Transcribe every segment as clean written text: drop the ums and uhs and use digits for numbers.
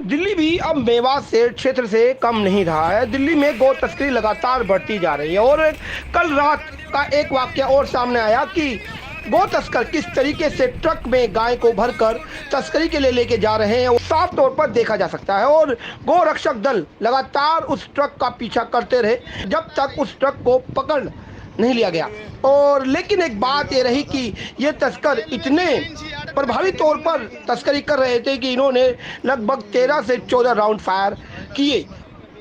दिल्ली भी अब मेवात से क्षेत्र से कम नहीं रहा है। दिल्ली में गौ तस्करी लगातार बढ़ती जा रही है और कल रात का एक वाकया और सामने आया कि गौ तस्कर किस तरीके से ट्रक में गाय को भरकर तस्करी के लिए लेके जा रहे हैं, वो साफ तौर पर देखा जा सकता है। और गौ रक्षक दल लगातार उस ट्रक का पीछा करते रहे जब तक उस ट्रक को पकड़ नहीं लिया गया। और लेकिन एक बात ये रही कि ये तस्कर इतने प्रभावी तौर पर तस्करी कर रहे थे कि इन्होंने लगभग 13 से 14 राउंड फायर किए।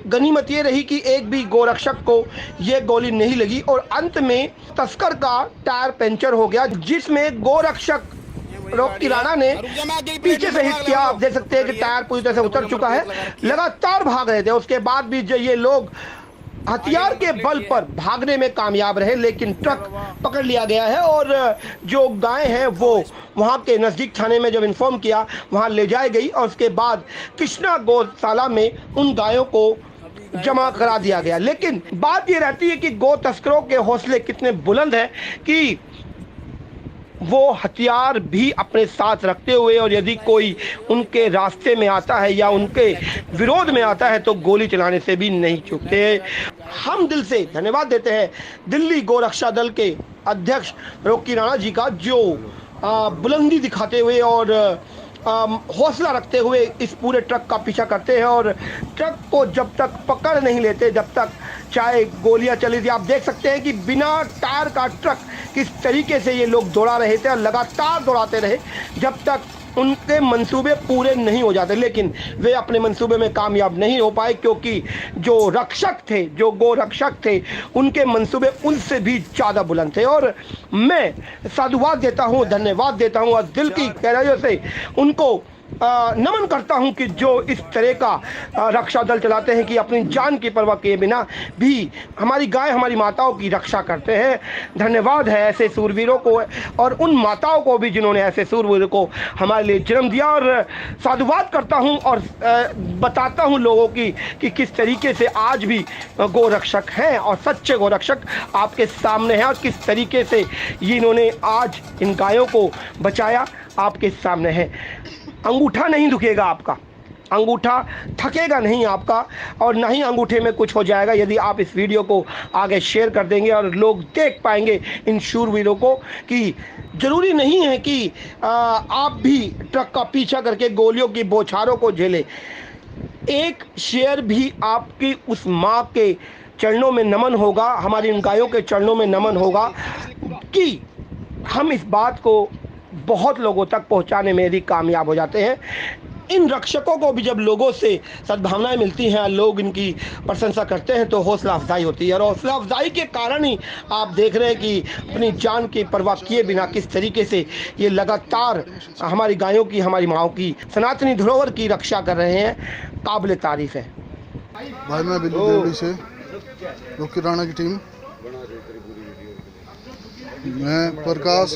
गनीमत ये रही कि एक भी गोरक्षक को ये गोली नहीं लगी और अंत में तस्कर का टायर पंचर हो गया, जिसमें गोरक्षक रॉकी राणा ने पीछे से हिट किया। आप देख सकते हैं कि टायर पूरी तरह से उतर चुका है। लगातार भाग रहे थे, उसके बाद भी जो ये लोग हथियार के बल पर भागने में कामयाब रहे, लेकिन ट्रक पकड़ लिया गया है। और जो गाय है वो वहां के नज़दीक थाने में जब इन्फॉर्म किया, वहां ले जाई गई और उसके बाद कृष्णा गौशाला में उन गायों को जमा करा दिया गया। लेकिन बात ये रहती है कि गौ तस्करों के हौसले कितने बुलंद हैं कि वो हथियार भी अपने साथ रखते हुए, और यदि कोई उनके रास्ते में आता है या उनके विरोध में आता है तो गोली चलाने से भी नहीं चूकते। हम दिल से धन्यवाद देते हैं दिल्ली गोरक्षा दल के अध्यक्ष रॉकी राणा जी का, जो बुलंदी दिखाते हुए और हौसला रखते हुए इस पूरे ट्रक का पीछा करते हैं और ट्रक को जब तक पकड़ नहीं लेते, जब तक चाहे गोलियां चली थी। आप देख सकते हैं कि बिना टायर का ट्रक किस तरीके से ये लोग दौड़ा रहे थे और लगातार दौड़ाते रहे जब तक उनके मंसूबे पूरे नहीं हो जाते। लेकिन वे अपने मंसूबे में कामयाब नहीं हो पाए, क्योंकि जो रक्षक थे, जो गो रक्षक थे, उनके मंसूबे उनसे भी ज़्यादा बुलंद थे। और मैं साधुवाद देता हूँ, धन्यवाद देता हूँ और दिल की गहराइयों से उनको नमन करता हूं कि जो इस तरह का रक्षा दल चलाते हैं कि अपनी जान की परवाह किए बिना भी हमारी गाय, हमारी माताओं की रक्षा करते हैं। धन्यवाद है ऐसे सूरवीरों को और उन माताओं को भी जिन्होंने ऐसे सूरवीरों को हमारे लिए जन्म दिया। और साधुवाद करता हूं और बताता हूं लोगों की कि किस तरीके से आज भी गोरक्षक हैं और सच्चे गोरक्षक आपके सामने हैं, और किस तरीके से इन्होंने आज इन गायों को बचाया आपके सामने है। अंगूठा नहीं दुखेगा आपका, अंगूठा थकेगा नहीं आपका, और ना ही अंगूठे में कुछ हो जाएगा यदि आप इस वीडियो को आगे शेयर कर देंगे और लोग देख पाएंगे इन शूरवीरों को कि ज़रूरी नहीं है कि आप भी ट्रक का पीछा करके गोलियों की बौछारों को झेलें। एक शेयर भी आपकी उस माँ के चरणों में नमन होगा, हमारी इन गायों के चरणों में नमन होगा कि हम इस बात को बहुत लोगों तक पहुंचाने में यदि कामयाब हो जाते हैं। इन रक्षकों को भी जब लोगों से सद्भावनाएं मिलती हैं, लोग इनकी प्रशंसा करते हैं, तो हौसला अफजाई होती है। और हौसला अफजाई के कारण ही आप देख रहे हैं कि अपनी जान की परवाह किए बिना किस तरीके से ये लगातार हमारी गायों की, हमारी माँओं की, सनातनी धरोहर की रक्षा कर रहे हैं। काबिल तारीफ है। भाई मैं बिल्लू देवड़ी से, रॉकी राणा की टीम, मैं प्रकाश,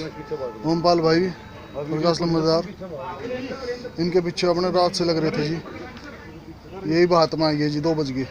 ओमपाल भाई, प्रकाश लंबरदार, इनके पीछे अपने रात से लग रहे थे जी। यही बात में आई है जी, 2 बज गए।